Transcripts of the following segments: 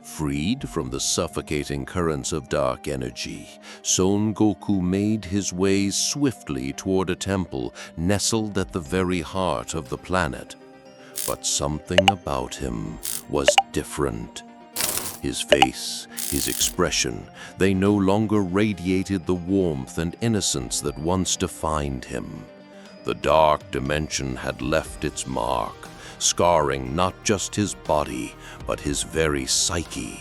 Freed from the suffocating currents of dark energy, Son Goku made his way swiftly toward a temple nestled at the very heart of the planet. But something about him was different. His face, his expression, they no longer radiated the warmth and innocence that once defined him. The dark dimension had left its mark, scarring not just his body, but his very psyche.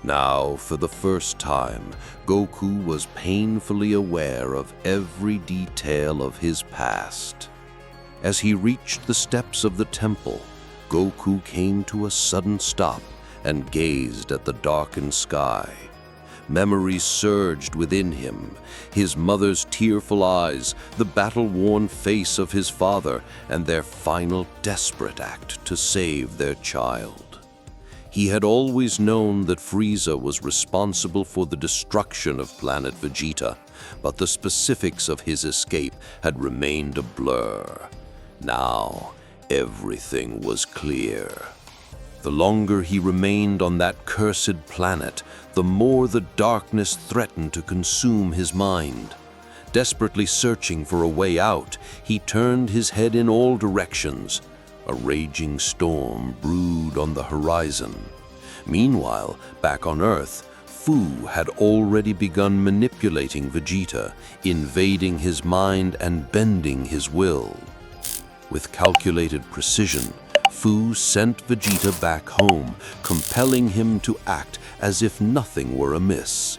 Now, for the first time, Goku was painfully aware of every detail of his past. As he reached the steps of the temple, Goku came to a sudden stop and gazed at the darkened sky. Memories surged within him, his mother's tearful eyes, the battle-worn face of his father, and their final desperate act to save their child. He had always known that Frieza was responsible for the destruction of planet Vegeta, but the specifics of his escape had remained a blur. Now, everything was clear. The longer he remained on that cursed planet, the more the darkness threatened to consume his mind. Desperately searching for a way out, he turned his head in all directions. A raging storm brewed on the horizon. Meanwhile, back on Earth, Fu had already begun manipulating Vegeta, invading his mind and bending his will. With calculated precision, Fu sent Vegeta back home, compelling him to act as if nothing were amiss.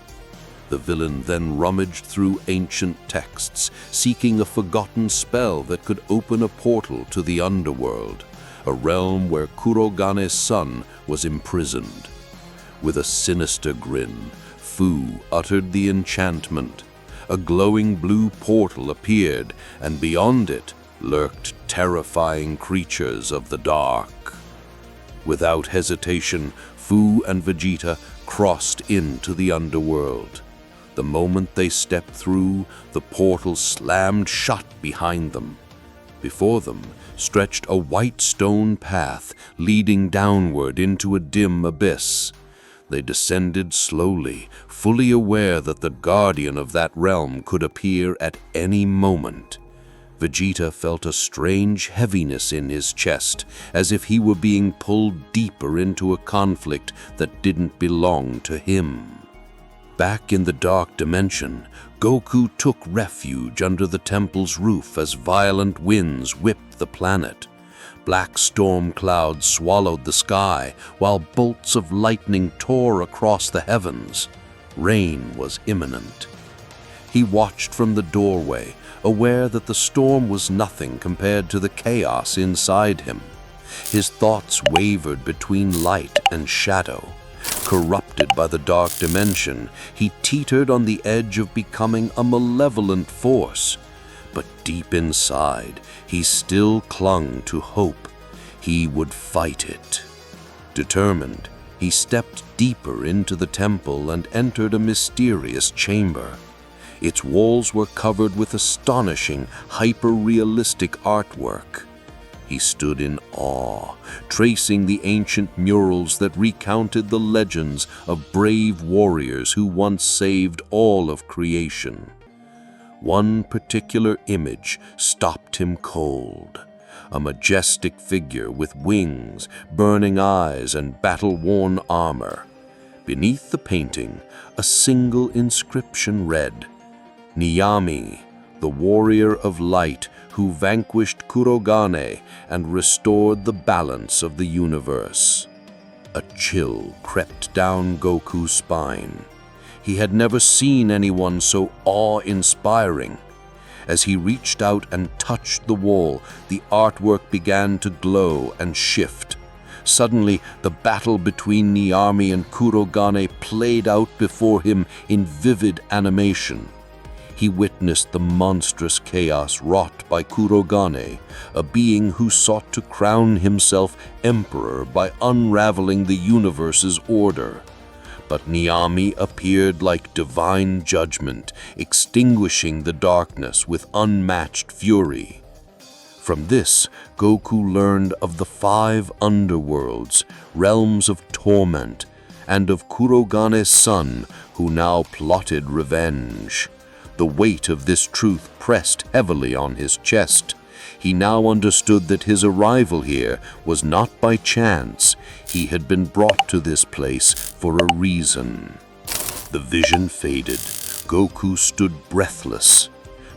The villain then rummaged through ancient texts, seeking a forgotten spell that could open a portal to the underworld, a realm where Kurogane's son was imprisoned. With a sinister grin, Fu uttered the enchantment. A glowing blue portal appeared, and beyond it lurked terrifying creatures of the dark. Without hesitation, Fu and Vegeta crossed into the underworld. The moment they stepped through, the portal slammed shut behind them. Before them stretched a white stone path leading downward into a dim abyss. They descended slowly, fully aware that the guardian of that realm could appear at any moment. Vegeta felt a strange heaviness in his chest, as if he were being pulled deeper into a conflict that didn't belong to him. Back in the dark dimension, Goku took refuge under the temple's roof as violent winds whipped the planet. Black storm clouds swallowed the sky, while bolts of lightning tore across the heavens. Rain was imminent. He watched from the doorway, aware that the storm was nothing compared to the chaos inside him. His thoughts wavered between light and shadow. Corrupted by the dark dimension, he teetered on the edge of becoming a malevolent force. But deep inside, he still clung to hope. He would fight it. Determined, he stepped deeper into the temple and entered a mysterious chamber. Its walls were covered with astonishing, hyper-realistic artwork. He stood in awe, tracing the ancient murals that recounted the legends of brave warriors who once saved all of creation. One particular image stopped him cold. A majestic figure with wings, burning eyes, and battle-worn armor. Beneath the painting, a single inscription read, "Niyami, the warrior of light who vanquished Kurogane and restored the balance of the universe." A chill crept down Goku's spine. He had never seen anyone so awe-inspiring. As he reached out and touched the wall, the artwork began to glow and shift. Suddenly, the battle between Niyami and Kurogane played out before him in vivid animation. He witnessed the monstrous chaos wrought by Kurogane, a being who sought to crown himself emperor by unraveling the universe's order. But Niyami appeared like divine judgment, extinguishing the darkness with unmatched fury. From this, Goku learned of the 5 underworlds, realms of torment, and of Kurogane's son, who now plotted revenge. The weight of this truth pressed heavily on his chest. He now understood that his arrival here was not by chance. He had been brought to this place for a reason. The vision faded. Goku stood breathless.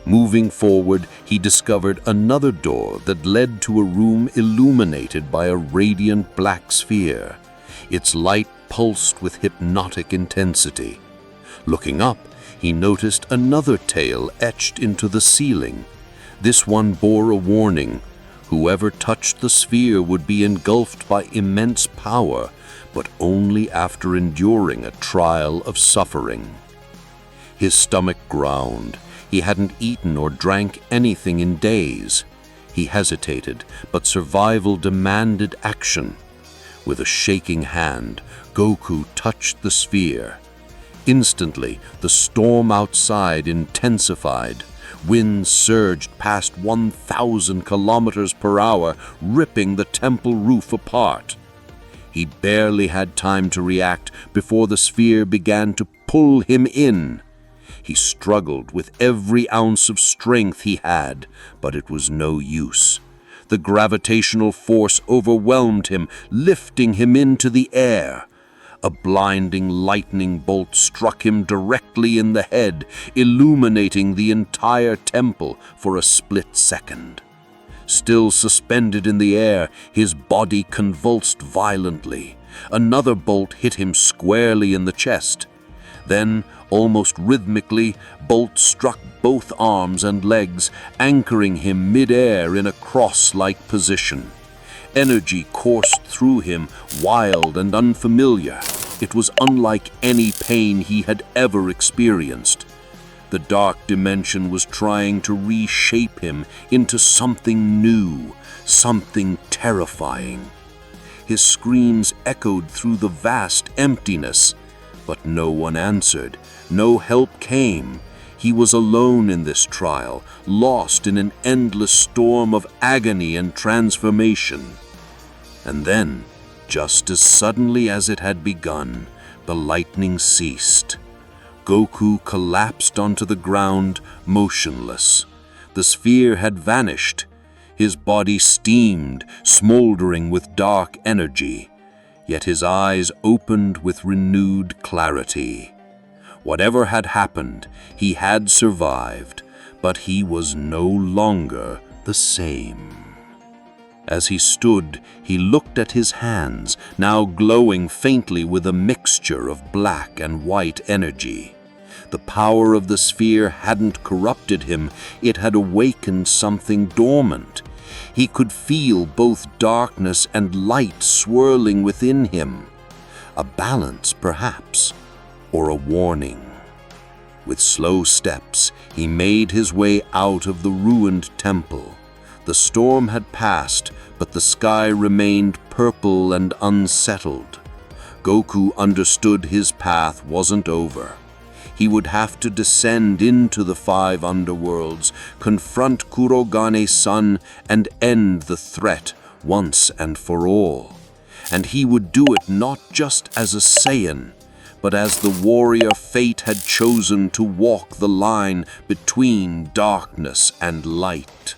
Moving forward, he discovered another door that led to a room illuminated by a radiant black sphere. Its light pulsed with hypnotic intensity. Looking up, he noticed another tale etched into the ceiling. This one bore a warning. Whoever touched the sphere would be engulfed by immense power, but only after enduring a trial of suffering. His stomach ground. He hadn't eaten or drank anything in days. He hesitated, but survival demanded action. With a shaking hand, Goku touched the sphere. Instantly, the storm outside intensified. Winds surged past 1,000 kilometers per hour, ripping the temple roof apart. He barely had time to react before the sphere began to pull him in. He struggled with every ounce of strength he had, but it was no use. The gravitational force overwhelmed him, lifting him into the air. A blinding lightning bolt struck him directly in the head, illuminating the entire temple for a split second. Still suspended in the air, his body convulsed violently. Another bolt hit him squarely in the chest. Then, almost rhythmically, bolts struck both arms and legs, anchoring him mid-air in a cross-like position. Energy coursed through him, wild and unfamiliar. It was unlike any pain he had ever experienced. The dark dimension was trying to reshape him into something new, something terrifying. His screams echoed through the vast emptiness, but no one answered. No help came. He was alone in this trial, lost in an endless storm of agony and transformation. And then, just as suddenly as it had begun, the lightning ceased. Goku collapsed onto the ground, motionless. The sphere had vanished. His body steamed, smoldering with dark energy. Yet his eyes opened with renewed clarity. Whatever had happened, he had survived, but he was no longer the same. As he stood, he looked at his hands, now glowing faintly with a mixture of black and white energy. The power of the sphere hadn't corrupted him, it had awakened something dormant. He could feel both darkness and light swirling within him. A balance, perhaps, or a warning. With slow steps, he made his way out of the ruined temple. The storm had passed, but the sky remained purple and unsettled. Goku understood his path wasn't over. He would have to descend into the 5 underworlds, confront Kurogane's son, and end the threat once and for all. And he would do it not just as a Saiyan, but as the warrior fate had chosen to walk the line between darkness and light.